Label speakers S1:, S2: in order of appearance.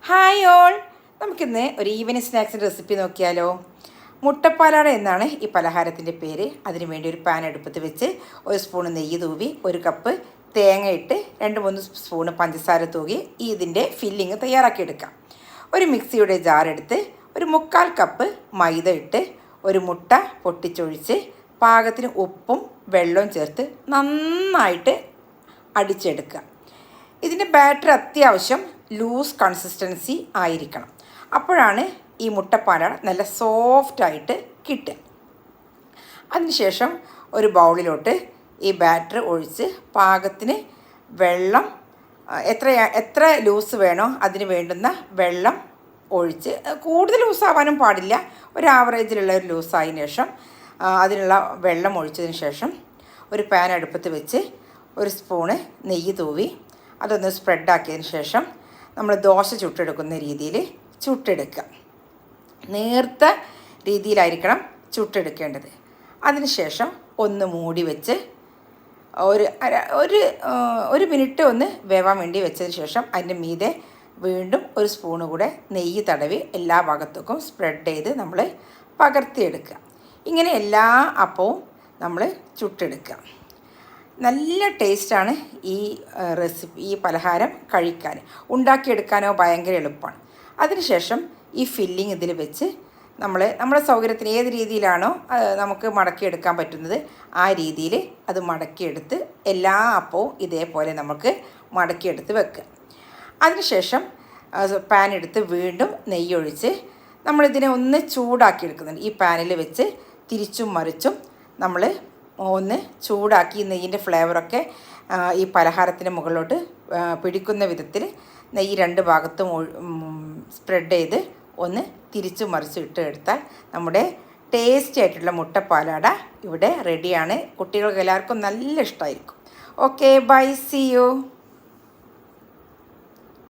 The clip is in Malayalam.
S1: ഹായ് ഓൾ, നമുക്കിന്ന് ഒരു ഈവനിങ് സ്നാക്സിൻ്റെ റെസിപ്പി നോക്കിയാലോ. മുട്ടപ്പാലാട എന്നാണ് ഈ പലഹാരത്തിൻ്റെ പേര്. അതിനു വേണ്ടി ഒരു പാൻ അടുപ്പത്ത് വെച്ച് ഒരു സ്പൂണ് നെയ്യ് തൂവി, ഒരു കപ്പ് തേങ്ങ ഇട്ട് 2-3 സ്പൂണ് പഞ്ചസാര തൂകി ഇതിൻ്റെ ഫില്ലിങ് തയ്യാറാക്കിയെടുക്കാം. ഒരു മിക്സിയുടെ ജാറെടുത്ത് ഒരു 1/4 കപ്പ് മൈദ ഇട്ട് ഒരു മുട്ട പൊട്ടിച്ചൊഴിച്ച് പാകത്തിന് ഉപ്പും വെള്ളവും ചേർത്ത് നന്നായിട്ട് അടിച്ചെടുക്കുക. ഇതിൻ്റെ ബാറ്റർ അത്യാവശ്യം ലൂസ് കൺസിസ്റ്റൻസി ആയിരിക്കണം. അപ്പോഴാണ് ഈ മുട്ടപ്പാലാട നല്ല സോഫ്റ്റായിട്ട് കിട്ടുക. അതിനുശേഷം ഒരു ബൗളിലോട്ട് ഈ ബാറ്റർ ഒഴിച്ച് പാകത്തിന് വെള്ളം എത്ര ലൂസ് വേണോ അതിന് വേണ്ടുന്ന വെള്ളം ഒഴിച്ച്, കൂടുതൽ ലൂസാവാനും പാടില്ല, ഒരു ആവറേജിലുള്ള ഒരു ലൂസായതിനു ശേഷം അതിനുള്ള വെള്ളം ഒഴിച്ചതിന് ശേഷം ഒരു പാൻ അടുപ്പത്ത് വെച്ച് ഒരു സ്പൂണ് നെയ്യ് തൂവി അതൊന്ന് സ്പ്രെഡാക്കിയതിന് ശേഷം നമ്മൾ ദോശ ചുട്ടെടുക്കുന്ന രീതിയിൽ ചുട്ടെടുക്കുക. നേർത്ത രീതിയിലായിരിക്കണം ചുട്ടെടുക്കേണ്ടത്. അതിനുശേഷം ഒന്ന് മൂടി വെച്ച് ഒരു മിനിറ്റ് ഒന്ന് വേവാൻ വേണ്ടി വെച്ചതിന് ശേഷം അതിൻ്റെ മീതെ വീണ്ടും ഒരു സ്പൂണ് കൂടെ നെയ്യ് തടവി എല്ലാ ഭാഗത്തേക്കും സ്പ്രെഡ് ചെയ്ത് നമ്മൾ പകർത്തിയെടുക്കുക. ഇങ്ങനെ എല്ലാ അപ്പവും നമ്മൾ ചുട്ടെടുക്കുക. നല്ല ടേസ്റ്റാണ് ഈ റെസിപ്പി, ഈ പലഹാരം കഴിക്കാൻ. ഉണ്ടാക്കിയെടുക്കാനോ ഭയങ്കര എളുപ്പമാണ്. അതിനുശേഷം ഈ ഫില്ലിങ് ഇതിൽ വെച്ച് നമ്മുടെ സൗകര്യത്തിന് ഏത് രീതിയിലാണോ നമുക്ക് മടക്കിയെടുക്കാൻ പറ്റുന്നത് ആ രീതിയിൽ അത് മടക്കിയെടുത്ത് എല്ലാ അപ്പവും ഇതേപോലെ നമുക്ക് മടക്കിയെടുത്ത് വെക്കുക. അതിനുശേഷം പാൻ എടുത്ത് വീണ്ടും നെയ്യൊഴിച്ച് നമ്മളിതിനെ ഒന്ന് ചൂടാക്കിയെടുക്കുന്നുണ്ട്. ഈ പാനിൽ വെച്ച് തിരിച്ചും മറിച്ചും നമ്മൾ ഒന്ന് ചൂടാക്കി നെയ്യിൻ്റെ ഫ്ലേവറൊക്കെ ഈ പലഹാരത്തിൻ്റെ മുകളിലോട്ട് പിടിക്കുന്ന വിധത്തിൽ നെയ്യ് 2 ഭാഗത്തും സ്പ്രെഡ് ചെയ്ത് ഒന്ന് തിരിച്ചു മറിച്ച് ഇട്ട് എടുത്താൽ നമ്മുടെ ടേസ്റ്റി ആയിട്ടുള്ള മുട്ടപ്പാലാട ഇവിടെ റെഡിയാണ്. കുട്ടികൾക്ക് എല്ലാവർക്കും നല്ല ഇഷ്ടമായിരിക്കും. Okay, bye, see U.